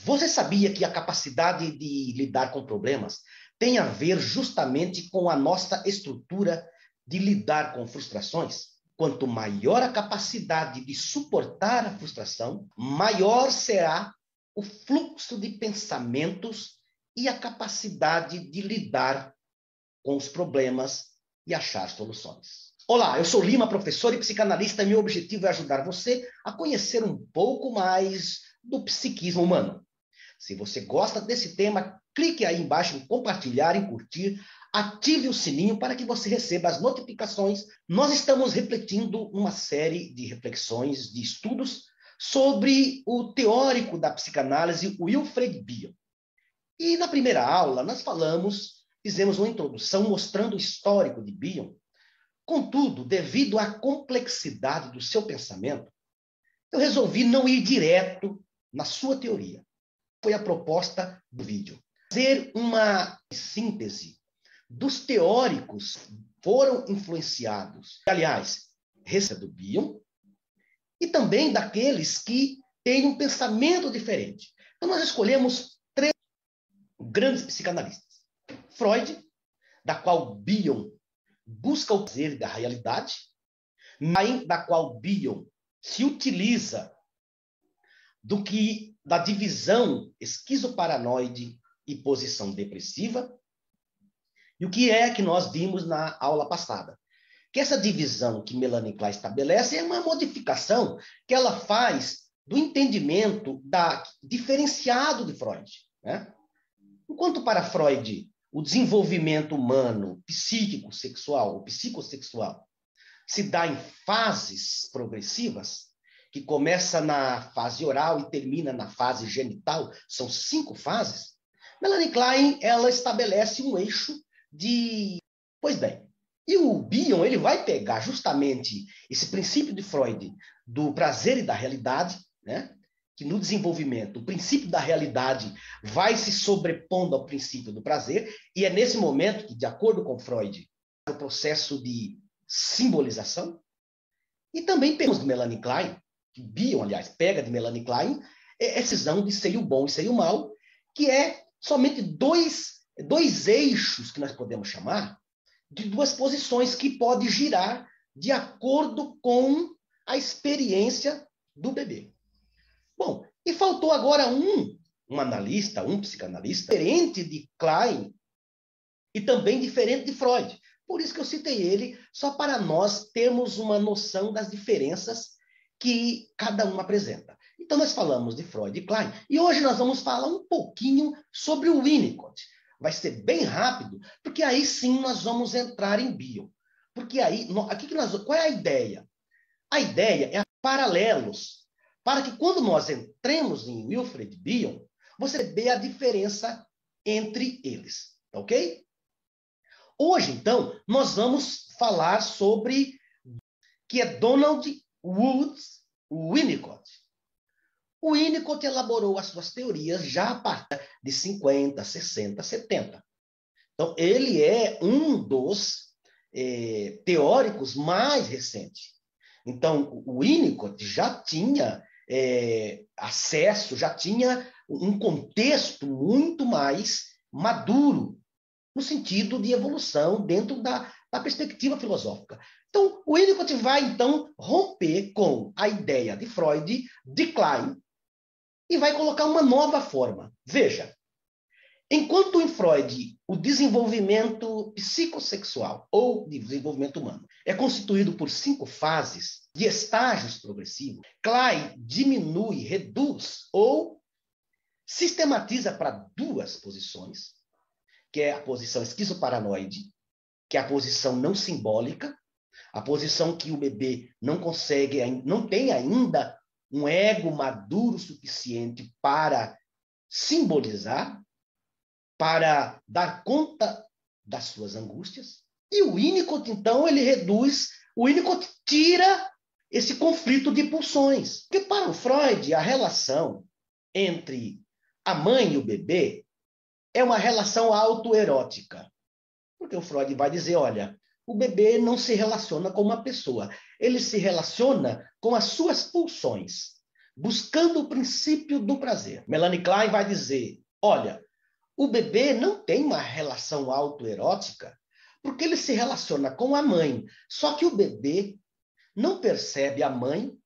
Você sabia que a capacidade de lidar com problemas tem a ver justamente com a nossa estrutura de lidar com frustrações? Quanto maior a capacidade de suportar a frustração, maior será o fluxo de pensamentos e a capacidade de lidar com os problemas e achar soluções. Olá, eu sou Lima, professor e psicanalista, e meu objetivo é ajudar você a conhecer um pouco mais do psiquismo humano. Se você gosta desse tema, clique aí embaixo em compartilhar, em curtir, ative o sininho para que você receba as notificações. Nós estamos refletindo uma série de reflexões, de estudos sobre o teórico da psicanálise, Wilfred Bion. E na primeira aula nós fizemos uma introdução mostrando o histórico de Bion. Contudo, devido à complexidade do seu pensamento, eu resolvi não ir direto na sua teoria. Foi a proposta do vídeo. Fazer uma síntese dos teóricos que foram influenciados, aliás, do Bion, e também daqueles que têm um pensamento diferente. Então, nós escolhemos 3 grandes psicanalistas. Freud, da qual Bion busca o prazer da realidade, da qual Bion se utiliza da divisão esquizoparanoide e posição depressiva. E o que é que nós vimos na aula passada? Que essa divisão que Melanie Klein estabelece é uma modificação que ela faz do entendimento diferenciado de Freud, né? Enquanto para Freud o desenvolvimento humano, psíquico, sexual, ou psicossexual, se dá em fases progressivas, que começa na fase oral e termina na fase genital, são 5 fases, Melanie Klein, ela estabelece um eixo de... Pois bem, e o Bion, ele vai pegar justamente esse princípio de Freud do prazer e da realidade, né? Que no desenvolvimento, o princípio da realidade vai se sobrepondo ao princípio do prazer, e é nesse momento que, de acordo com Freud, o processo de simbolização, e também temos de Melanie Klein, que Bion, aliás, pega de Melanie Klein, essa visão de seio bom e seio mau, que é somente dois eixos que nós podemos chamar de 2 posições que podem girar de acordo com a experiência do bebê. Bom, e faltou agora um analista, um psicanalista, diferente de Klein e também diferente de Freud. Por isso que eu citei ele, só para nós termos uma noção das diferenças que cada um apresenta. Então, nós falamos de Freud e Klein, e hoje nós vamos falar um pouquinho sobre o Winnicott. Vai ser bem rápido, porque aí sim nós vamos entrar em Bion. Porque aí, qual é a ideia? A ideia é paralelos, para que quando nós entremos em Wilfred Bion, você vê a diferença entre eles, ok? Hoje, então, nós vamos falar sobre que é Donald Woods Winnicott. O Winnicott elaborou as suas teorias já a partir de 50, 60, 70. Então, ele é um dos teóricos mais recentes. Então, o Winnicott já tinha acesso, já tinha um contexto muito mais maduro, no sentido de evolução dentro da perspectiva filosófica. Então, o Winnicott vai, então, romper com a ideia de Freud, de Klein, e vai colocar uma nova forma. Veja, enquanto em Freud o desenvolvimento psicossexual ou de desenvolvimento humano é constituído por 5 fases de estágios progressivos, Klein diminui, reduz ou sistematiza para 2 posições, que é a posição esquizoparanoide, que é a posição não simbólica, a posição que o bebê não consegue, não tem ainda um ego maduro suficiente para simbolizar, para dar conta das suas angústias. E o Winnicott, então, o Winnicott tira esse conflito de pulsões. Porque para o Freud, a relação entre a mãe e o bebê é uma relação autoerótica. Porque o Freud vai dizer, olha, o bebê não se relaciona com uma pessoa, ele se relaciona com as suas pulsões. buscando o princípio do prazer. Melanie Klein vai dizer, olha, o bebê não tem uma relação autoerótica porque ele se relaciona com a mãe. Só que o bebê não percebe a mãe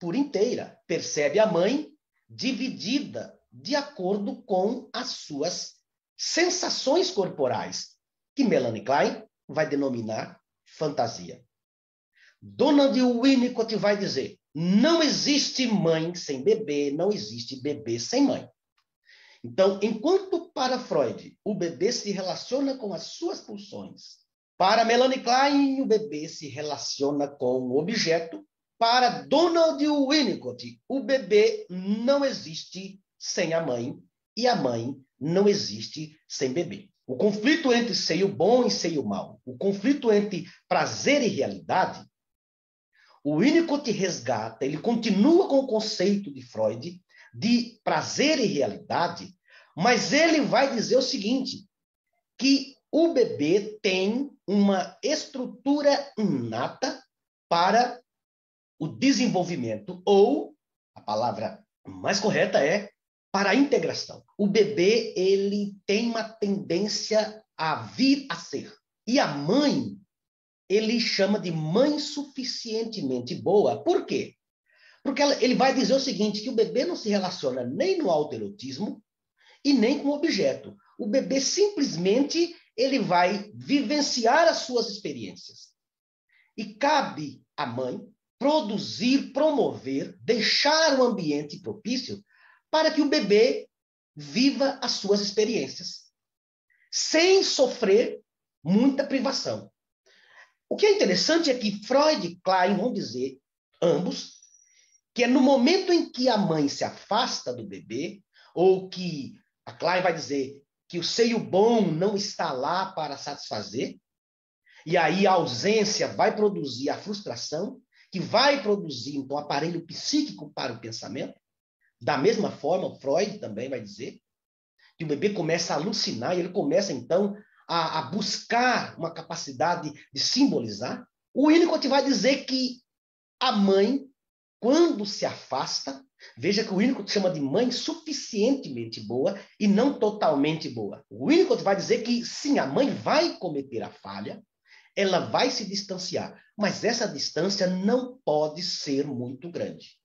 por inteira, percebe a mãe dividida de acordo com as suas sensações corporais, que Melanie Klein vai denominar fantasia. Donald Winnicott vai dizer, não existe mãe sem bebê, não existe bebê sem mãe. Então, enquanto para Freud o bebê se relaciona com as suas pulsões, para Melanie Klein o bebê se relaciona com o objeto, para Donald Winnicott o bebê não existe sem a mãe e a mãe não existe sem bebê. O conflito entre seio bom e seio mau, o conflito entre prazer e realidade, o Winnicott resgata, ele continua com o conceito de Freud de prazer e realidade, mas ele vai dizer o seguinte, que o bebê tem uma estrutura inata para o desenvolvimento, ou, a palavra mais correta é, para a integração. O bebê, ele tem uma tendência a vir a ser. E a mãe, ele chama de mãe suficientemente boa. Por quê? Porque ele vai dizer o seguinte, que o bebê não se relaciona nem no autoerotismo e nem com o objeto. O bebê simplesmente ele vai vivenciar as suas experiências. E cabe à mãe produzir, promover, deixar o ambiente propício para que o bebê viva as suas experiências, sem sofrer muita privação. O que é interessante é que Freud e Klein vão dizer, ambos, que é no momento em que a mãe se afasta do bebê, ou que a Klein vai dizer que o seio bom não está lá para satisfazer, e aí a ausência vai produzir a frustração, que vai produzir, então, o aparelho psíquico para o pensamento. Da mesma forma, Freud também vai dizer que o bebê começa a alucinar, e ele começa, então, a buscar uma capacidade de simbolizar. O Winnicott vai dizer que a mãe, quando se afasta, veja que o Winnicott chama de mãe suficientemente boa e não totalmente boa. O Winnicott vai dizer que, sim, a mãe vai cometer a falha, ela vai se distanciar, mas essa distância não pode ser muito grande.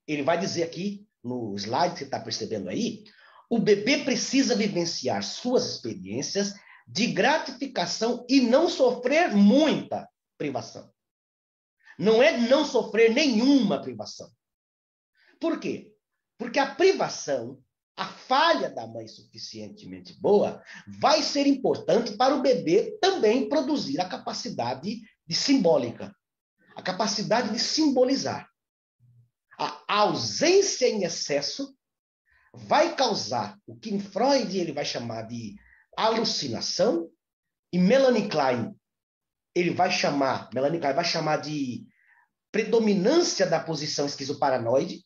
Ele vai dizer aqui, no slide que você está percebendo aí, o bebê precisa vivenciar suas experiências de gratificação e não sofrer muita privação. Não é não sofrer nenhuma privação. Por quê? Porque a privação, a falha da mãe suficientemente boa, vai ser importante para o bebê também produzir a capacidade de simbólica, a capacidade de simbolizar. A ausência em excesso vai causar o que em Freud ele vai chamar de alucinação, e Melanie Klein vai chamar de predominância da posição esquizoparanoide,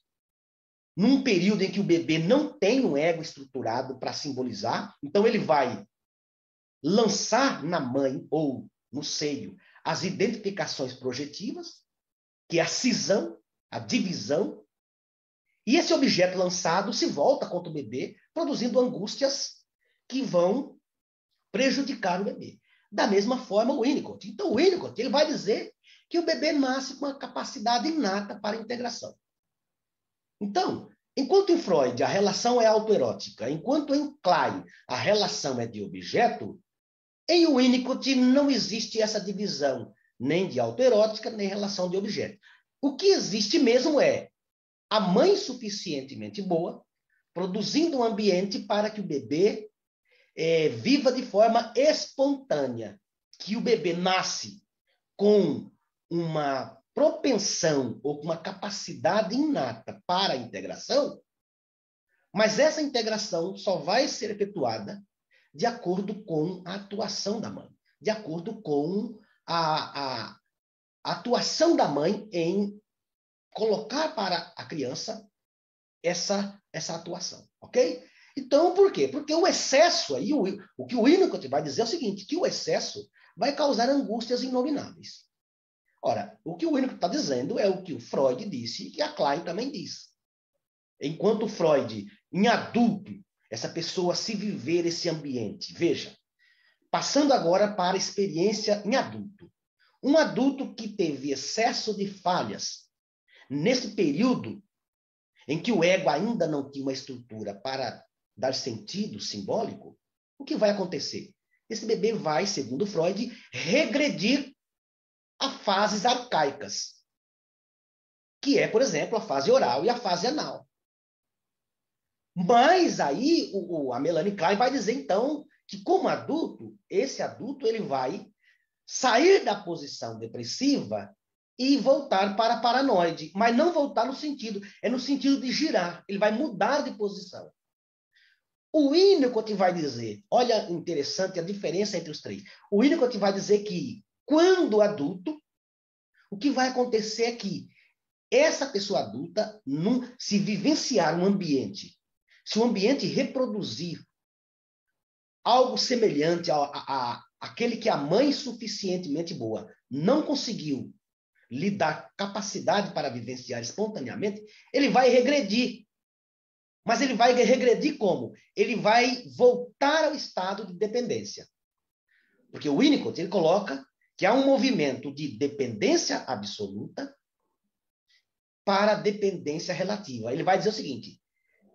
num período em que o bebê não tem um ego estruturado para simbolizar, então ele vai lançar na mãe ou no seio as identificações projetivas, que é a cisão, a divisão, e esse objeto lançado se volta contra o bebê, produzindo angústias que vão prejudicar o bebê. Da mesma forma, o Winnicott. Então, o Winnicott ele vai dizer que o bebê nasce com uma capacidade inata para a integração. Então, enquanto em Freud a relação é autoerótica, enquanto em Klein a relação é de objeto, em Winnicott não existe essa divisão, nem de autoerótica, nem relação de objeto. O que existe mesmo é a mãe suficientemente boa, produzindo um ambiente para que o bebê viva de forma espontânea, que o bebê nasce com uma propensão ou com uma capacidade inata para a integração, mas essa integração só vai ser efetuada de acordo com a atuação da mãe, de acordo com a atuação da mãe em colocar para a criança essa atuação, ok? Então, por quê? Porque o excesso, aí, o que o Winnicott vai dizer é o seguinte, que o excesso vai causar angústias inomináveis. Ora, o que o Winnicott está dizendo é o que o Freud disse e que a Klein também diz. Enquanto Freud, em adulto, essa pessoa se viver esse ambiente. Veja, passando agora para a experiência em adulto. Um adulto que teve excesso de falhas nesse período em que o ego ainda não tinha uma estrutura para dar sentido simbólico, o que vai acontecer? Esse bebê vai, segundo Freud, regredir a fases arcaicas, que é, por exemplo, a fase oral e a fase anal. Mas aí a Melanie Klein vai dizer, então, que como adulto, esse adulto ele vai sair da posição depressiva e voltar para a paranoide, mas não voltar no sentido, é no sentido de girar, ele vai mudar de posição. O Winnicott vai dizer, olha interessante a diferença entre os três, o Winnicott vai dizer que quando adulto, o que vai acontecer é que essa pessoa adulta, se vivenciar um ambiente, se o ambiente reproduzir algo semelhante àquele que a mãe suficientemente boa não conseguiu lhe dar capacidade para vivenciar espontaneamente, ele vai regredir. Mas ele vai regredir como? Ele vai voltar ao estado de dependência. Porque o Winnicott, ele coloca que há um movimento de dependência absoluta para dependência relativa. Ele vai dizer o seguinte,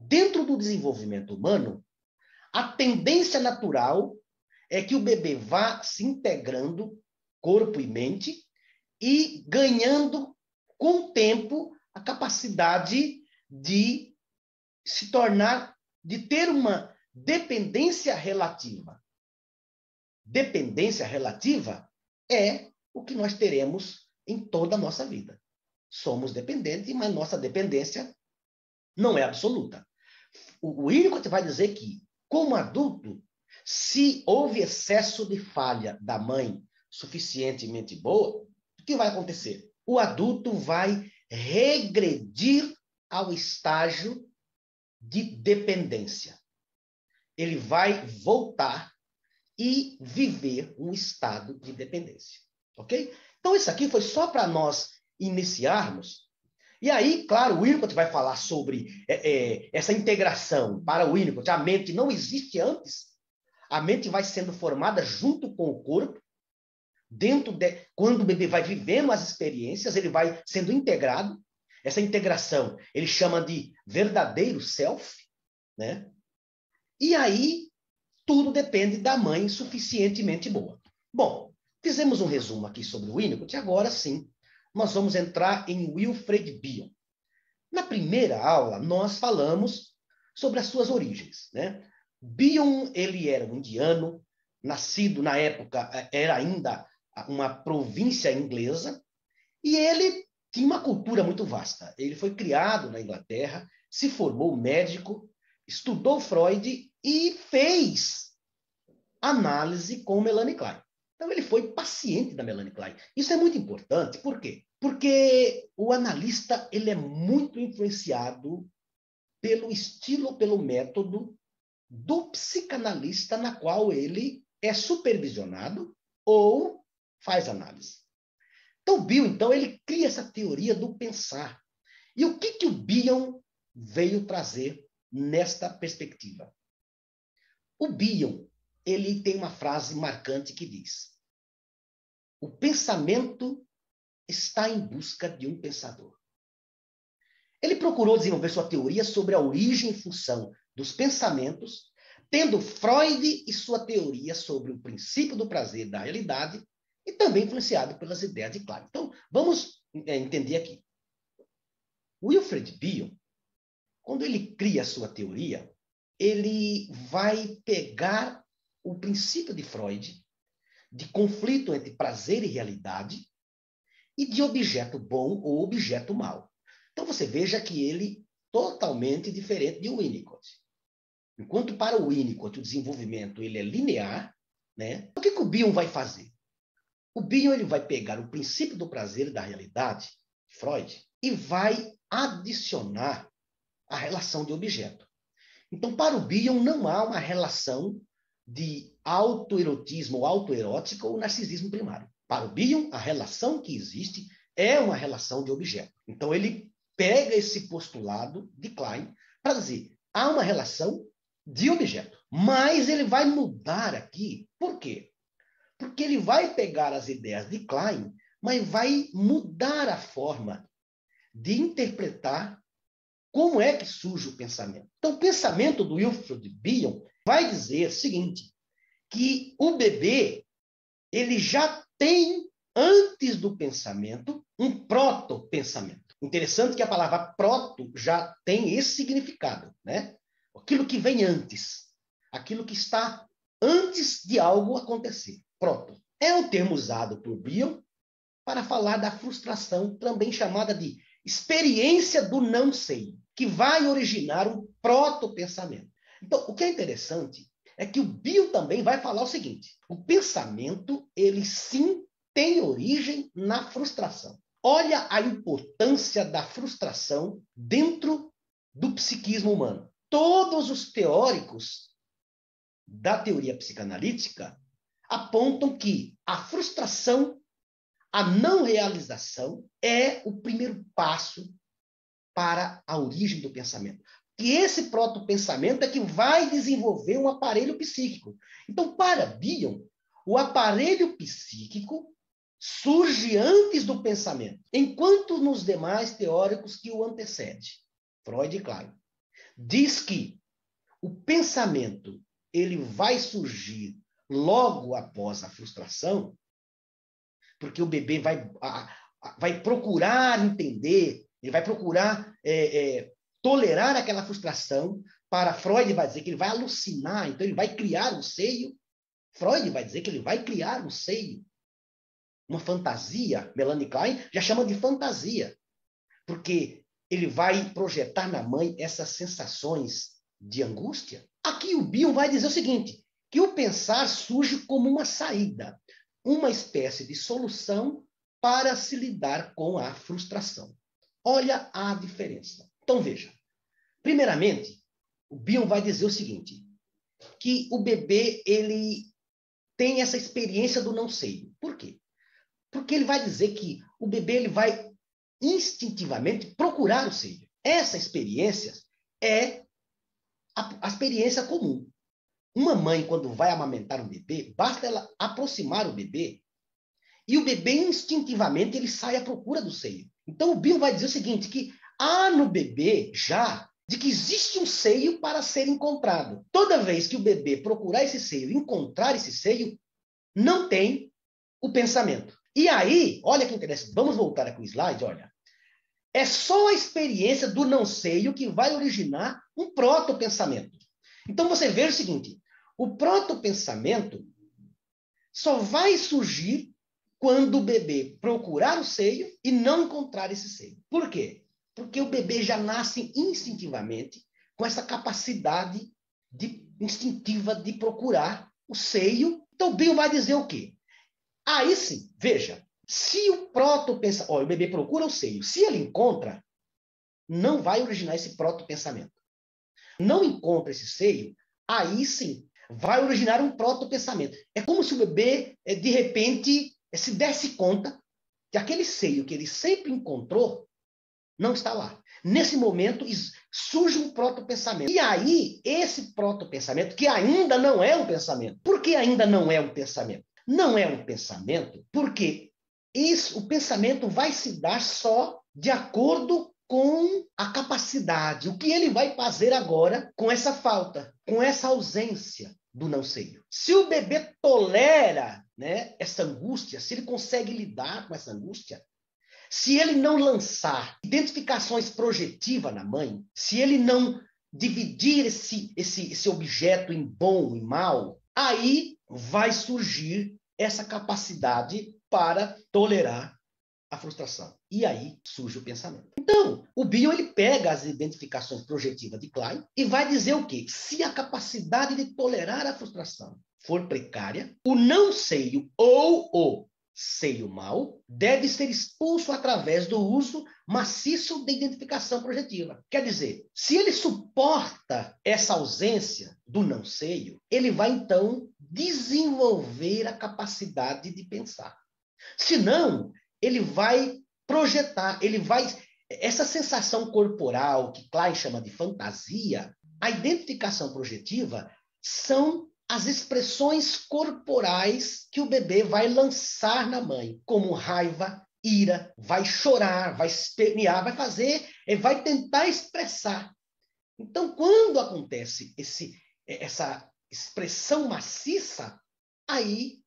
dentro do desenvolvimento humano, a tendência natural é que o bebê vá se integrando, corpo e mente, e ganhando, com o tempo, a capacidade de se tornar, de ter uma dependência relativa. Dependência relativa é o que nós teremos em toda a nossa vida. Somos dependentes, mas nossa dependência não é absoluta. O Winnicott vai dizer que, como adulto, se houve excesso de falha da mãe suficientemente boa, o que vai acontecer? O adulto vai regredir ao estágio de dependência. Ele vai voltar e viver um estado de dependência. Ok? Então, isso aqui foi só para nós iniciarmos. E aí, claro, o Winnicott vai falar sobre essa integração. Para o Winnicott, a mente não existe antes. A mente vai sendo formada junto com o corpo. Quando o bebê vai vivendo as experiências, ele vai sendo integrado. Essa integração ele chama de verdadeiro self, né? E aí tudo depende da mãe suficientemente boa. Bom, fizemos um resumo aqui sobre o Winnicott e agora sim nós vamos entrar em Wilfred Bion. Na primeira aula nós falamos sobre as suas origens, né? Bion, ele era um indiano, nascido na época, era ainda uma província inglesa, e ele tinha uma cultura muito vasta. Ele foi criado na Inglaterra, se formou médico, estudou Freud e fez análise com Melanie Klein. Então, ele foi paciente da Melanie Klein. Isso é muito importante. Por quê? Porque o analista ele é muito influenciado pelo estilo, pelo método do psicanalista na qual ele é supervisionado ou faz análise. Então, Bion, ele cria essa teoria do pensar. E o que o Bion veio trazer nesta perspectiva? O Bion, ele tem uma frase marcante que diz: o pensamento está em busca de um pensador. Ele procurou desenvolver sua teoria sobre a origem e função dos pensamentos, tendo Freud e sua teoria sobre o princípio do prazer da realidade, e também influenciado pelas ideias de Klein. Então, vamos entender aqui. Wilfred Bion, quando ele cria a sua teoria, ele vai pegar o princípio de Freud, de conflito entre prazer e realidade, e de objeto bom ou objeto mau. Então, você veja que ele é totalmente diferente de Winnicott. Enquanto para o Winnicott o desenvolvimento ele é linear, né? O que o Bion vai fazer? O Bion ele vai pegar o princípio do prazer e da realidade, Freud, e vai adicionar a relação de objeto. Então, para o Bion, não há uma relação de autoerotismo ou autoerótica ou narcisismo primário. Para o Bion, a relação que existe é uma relação de objeto. Então, ele pega esse postulado de Klein para dizer, há uma relação de objeto. Mas ele vai mudar aqui. Por quê? Porque ele vai pegar as ideias de Klein, mas vai mudar a forma de interpretar como é que surge o pensamento. Então, o pensamento do Wilfred Bion vai dizer o seguinte, que o bebê ele já tem, antes do pensamento, um proto-pensamento. Interessante que a palavra proto já tem esse significado, né? Aquilo que vem antes, aquilo que está antes de algo acontecer. Proto. É um termo usado por Bion para falar da frustração, também chamada de experiência do não sei, que vai originar um proto-pensamento. Então, o que é interessante é que o Bion também vai falar o seguinte, o pensamento, ele sim tem origem na frustração. Olha a importância da frustração dentro do psiquismo humano. Todos os teóricos da teoria psicanalítica apontam que a frustração, a não realização, é o primeiro passo para a origem do pensamento. E esse proto-pensamento é que vai desenvolver um aparelho psíquico. Então, para Bion, o aparelho psíquico surge antes do pensamento, enquanto nos demais teóricos que o antecedem, Freud e Klein, diz que o pensamento ele vai surgir logo após a frustração, porque o bebê vai procurar entender, ele vai procurar tolerar aquela frustração. Para Freud vai dizer que ele vai alucinar, então ele vai criar um seio. Freud vai dizer que ele vai criar um seio. Uma fantasia, Melanie Klein já chama de fantasia, porque ele vai projetar na mãe essas sensações de angústia. Aqui o Bion vai dizer o seguinte, que o pensar surge como uma saída, uma espécie de solução para se lidar com a frustração. Olha a diferença. Então, veja. Primeiramente, o Bion vai dizer o seguinte, que o bebê ele tem essa experiência do não sei. Por quê? Porque ele vai dizer que o bebê ele vai instintivamente procurar o seio. Essa experiência é a experiência comum. Uma mãe, quando vai amamentar um bebê, basta ela aproximar o bebê e o bebê instintivamente ele sai à procura do seio. Então o Bion vai dizer o seguinte, que há no bebê já de que existe um seio para ser encontrado. Toda vez que o bebê procurar esse seio, encontrar esse seio, não tem o pensamento. E aí, olha que interessante, vamos voltar aqui o slide, olha. É só a experiência do não seio que vai originar um proto-pensamento. Então você vê o seguinte, o proto-pensamento só vai surgir quando o bebê procurar o seio e não encontrar esse seio. Por quê? Porque o bebê já nasce instintivamente com essa capacidade instintiva de procurar o seio. Então, o Bion vai dizer o quê? Aí sim, veja, se o proto-pensamento... o bebê procura o seio, se ele encontra, não vai originar esse proto-pensamento. Não encontra esse seio, aí sim, vai originar um proto-pensamento. É como se o bebê, de repente, se desse conta que aquele seio que ele sempre encontrou não está lá. Nesse momento, surge um proto-pensamento. E aí, esse proto-pensamento, que ainda não é um pensamento. Por que ainda não é um pensamento? Não é um pensamento porque o pensamento vai se dar só de acordo com a capacidade. O que ele vai fazer agora com essa falta, com essa ausência do não seio. Se o bebê tolera, né, essa angústia, se ele consegue lidar com essa angústia, se ele não lançar identificações projetivas na mãe, se ele não dividir esse objeto em bom e mal, aí vai surgir essa capacidade para tolerar a frustração. E aí surge o pensamento. Então, o Bion ele pega as identificações projetivas de Klein e vai dizer o quê? Se a capacidade de tolerar a frustração for precária, o não seio ou o seio mau deve ser expulso através do uso maciço de identificação projetiva. Quer dizer, se ele suporta essa ausência do não seio, ele vai então desenvolver a capacidade de pensar. Senão, ele vai projetar, ele vai Essa sensação corporal, que Klein chama de fantasia, a identificação projetiva são as expressões corporais que o bebê vai lançar na mãe, como raiva, ira, vai chorar, vai espernear, vai fazer, vai tentar expressar. Então, quando acontece essa expressão maciça, aí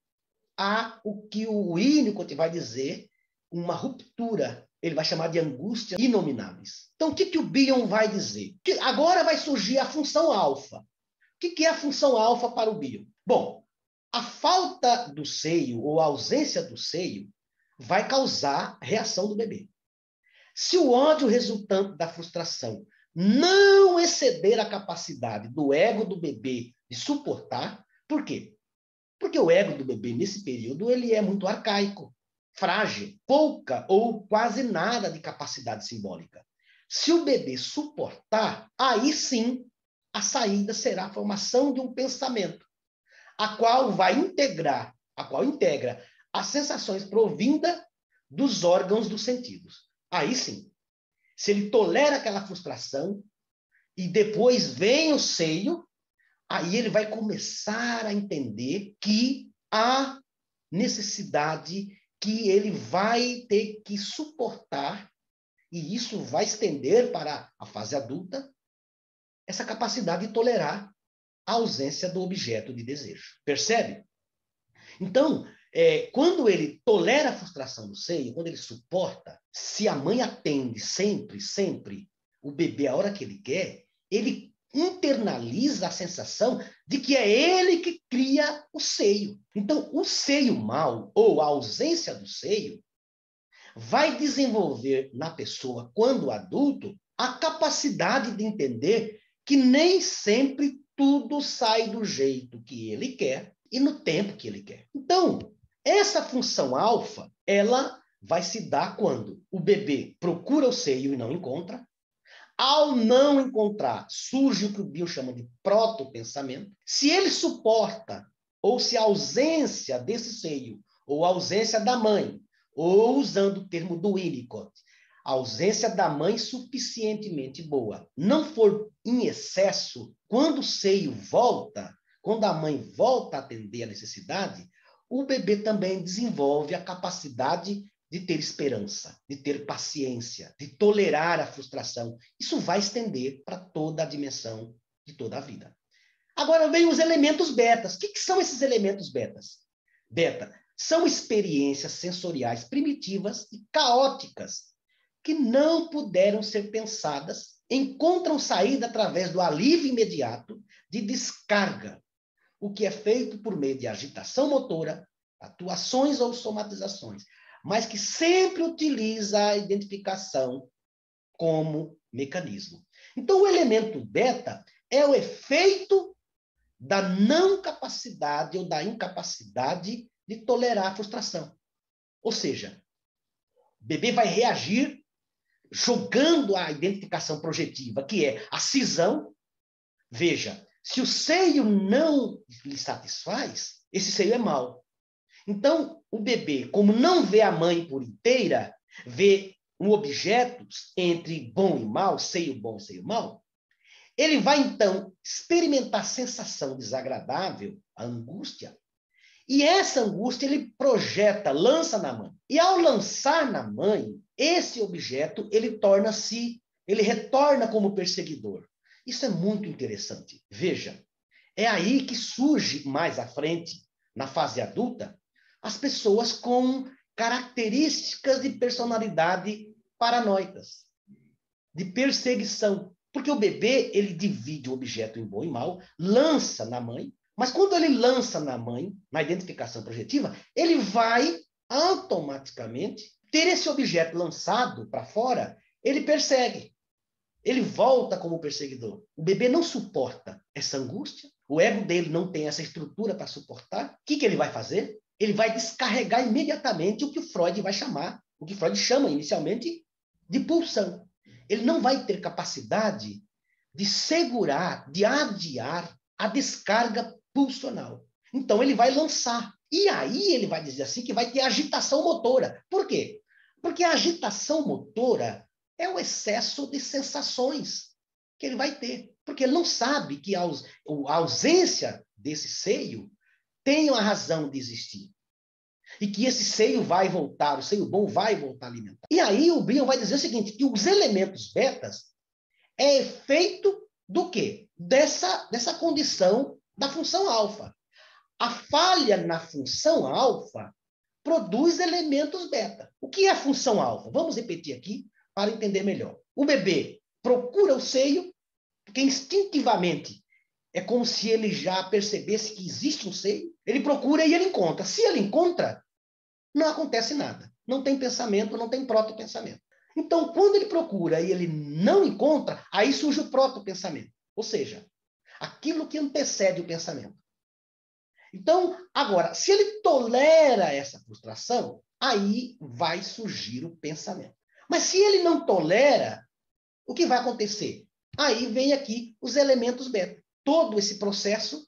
há o que o Winnicott vai dizer, uma ruptura. Ele vai chamar de angústias inomináveis. Então, o que o Bion vai dizer? Que agora vai surgir a função alfa. O que é a função alfa para o Bion? Bom, a falta do seio ou a ausência do seio vai causar reação do bebê. Se o ódio resultante da frustração não exceder a capacidade do ego do bebê de suportar, por quê? Porque o ego do bebê, nesse período, ele é muito arcaico, frágil, pouca ou quase nada de capacidade simbólica. Se o bebê suportar, aí sim a saída será a formação de um pensamento, a qual integra as sensações provindas dos órgãos dos sentidos. Aí sim, se ele tolera aquela frustração e depois vem o seio, aí ele vai começar a entender que há necessidade que ele vai ter que suportar, e isso vai estender para a fase adulta, essa capacidade de tolerar a ausência do objeto de desejo. Percebe? Então, quando ele tolera a frustração do seio, quando ele suporta, se a mãe atende sempre o bebê a hora que ele quer, ele internaliza a sensação de que é ele que cria o seio. Então, o seio mau, ou a ausência do seio, vai desenvolver na pessoa, quando adulto, a capacidade de entender que nem sempre tudo sai do jeito que ele quer e no tempo que ele quer. Então, essa função alfa, ela vai se dar quando o bebê procura o seio e não encontra. Ao não encontrar, surge o que o Bion chama de proto-pensamento. Se ele suporta, ou se a ausência desse seio, ou a ausência da mãe, ou usando o termo do Winnicott, a ausência da mãe suficientemente boa, não for em excesso, quando o seio volta, quando a mãe volta a atender a necessidade, o bebê também desenvolve a capacidade de ter esperança, de ter paciência, de tolerar a frustração. Isso vai estender para toda a dimensão de toda a vida. Agora vem os elementos betas. O que são esses elementos betas? Beta são experiências sensoriais primitivas e caóticas que não puderam ser pensadas, encontram saída através do alívio imediato de descarga, o que é feito por meio de agitação motora, atuações ou somatizações, mas que sempre utiliza a identificação como mecanismo. Então, o elemento beta é o efeito da não capacidade ou da incapacidade de tolerar a frustração. Ou seja, o bebê vai reagir jogando a identificação projetiva, que é a cisão. Veja, se o seio não lhe satisfaz, esse seio é mau. Então, o bebê, como não vê a mãe por inteira, vê um objeto entre bom e mal, seio bom e seio mau, ele vai, então, experimentar a sensação desagradável, a angústia, e essa angústia ele projeta, lança na mãe. E ao lançar na mãe, esse objeto, ele retorna como perseguidor. Isso é muito interessante. Veja, é aí que surge mais à frente, na fase adulta, as pessoas com características de personalidade paranoicas, de perseguição. Porque o bebê, ele divide o objeto em bom e mal, lança na mãe, mas quando ele lança na mãe, na identificação projetiva, ele vai automaticamente ter esse objeto lançado para fora, ele persegue. Ele volta como perseguidor. O bebê não suporta essa angústia, o ego dele não tem essa estrutura para suportar. O que ele vai fazer? Ele vai descarregar imediatamente o que Freud vai chamar, o que Freud chama inicialmente de pulsão. Ele não vai ter capacidade de segurar, de adiar a descarga pulsional. Então ele vai lançar. E aí ele vai dizer assim que vai ter agitação motora. Por quê? Porque a agitação motora é o excesso de sensações que ele vai ter. Porque ele não sabe que a ausência desse seio tem a razão de existir. E que esse seio vai voltar, o seio bom vai voltar a alimentar. E aí o Bion vai dizer o seguinte, que os elementos betas é efeito do quê? Dessa condição da função alfa. A falha na função alfa produz elementos beta. O que é a função alfa? Vamos repetir aqui para entender melhor. O bebê procura o seio, porque instintivamente é como se ele já percebesse que existe um seio. Ele procura e ele encontra. Se ele encontra, não acontece nada. Não tem pensamento, não tem proto-pensamento. Então, quando ele procura e ele não encontra, aí surge o proto-pensamento. Ou seja, aquilo que antecede o pensamento. Então, agora, se ele tolera essa frustração, aí vai surgir o pensamento. Mas se ele não tolera, o que vai acontecer? Aí vem aqui os elementos beta. Todo esse processo,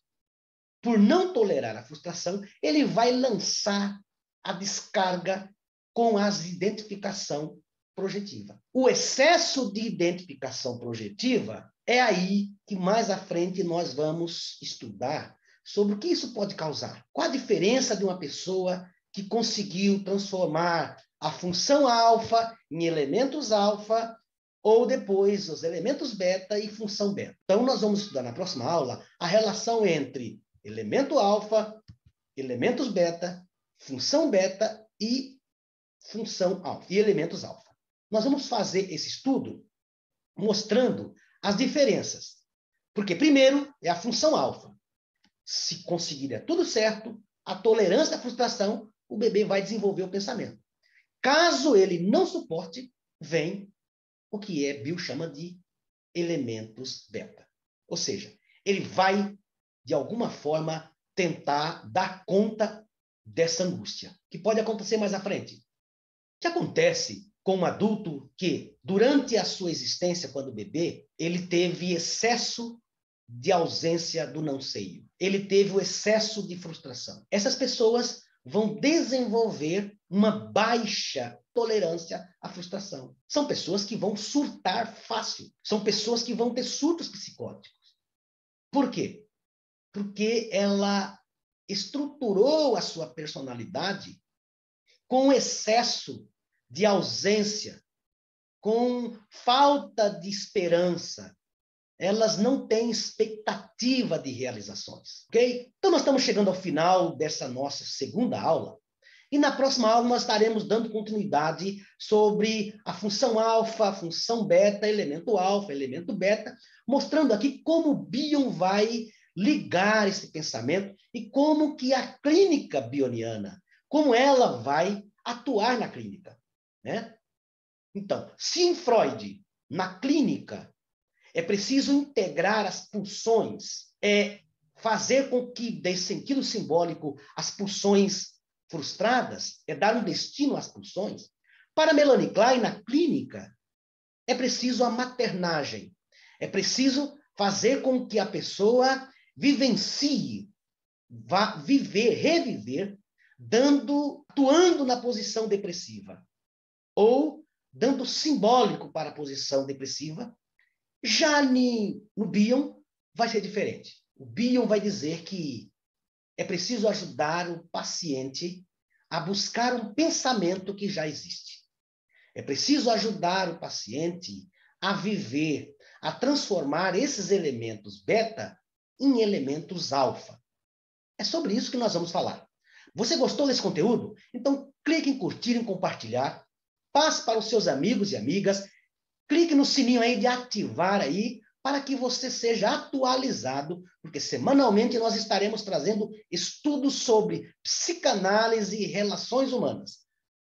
por não tolerar a frustração, ele vai lançar a descarga com as identificação projetiva. O excesso de identificação projetiva é aí que mais à frente nós vamos estudar sobre o que isso pode causar. Qual a diferença de uma pessoa que conseguiu transformar a função alfa em elementos alfa ou depois os elementos beta e função beta. Então, nós vamos estudar na próxima aula a relação entre elemento alfa, elementos beta, função beta e função alfa, e elementos alfa. Nós vamos fazer esse estudo mostrando as diferenças. Porque, primeiro, é a função alfa. Se conseguir der tudo certo, a tolerância à frustração, o bebê vai desenvolver o pensamento. Caso ele não suporte, vem o que Bill chama de elementos beta. Ou seja, ele vai, de alguma forma, tentar dar conta dessa angústia, que pode acontecer mais à frente. O que acontece com um adulto que, durante a sua existência, quando bebê, ele teve excesso de ausência do não seio. Ele teve o excesso de frustração. Essas pessoas vão desenvolver uma baixa tolerância à frustração. São pessoas que vão surtar fácil. São pessoas que vão ter surtos psicóticos. Por quê? Porque ela estruturou a sua personalidade com excesso de ausência, com falta de esperança. Elas não têm expectativa de realizações, ok? Então, nós estamos chegando ao final dessa nossa segunda aula, e na próxima aula nós estaremos dando continuidade sobre a função alfa, a função beta, elemento beta, mostrando aqui como o Bion vai ligar esse pensamento e como que a clínica bioniana, como ela vai atuar na clínica, né? Então, se em Freud, na clínica, é preciso integrar as pulsões, fazer com que, dê sentido simbólico, as pulsões frustradas, dar um destino às pulsões. Para Melanie Klein, na clínica, é preciso a maternagem. É preciso fazer com que a pessoa vivencie, vá viver, reviver, atuando na posição depressiva. Ou dando simbólico para a posição depressiva. Já no Bion vai ser diferente. O Bion vai dizer que é preciso ajudar o paciente a buscar um pensamento que já existe. É preciso ajudar o paciente a viver, a transformar esses elementos beta em elementos alfa. É sobre isso que nós vamos falar. Você gostou desse conteúdo? Então clique em curtir, em compartilhar, passe para os seus amigos e amigas. Clique no sininho aí de ativar aí, para que você seja atualizado, porque semanalmente nós estaremos trazendo estudos sobre psicanálise e relações humanas.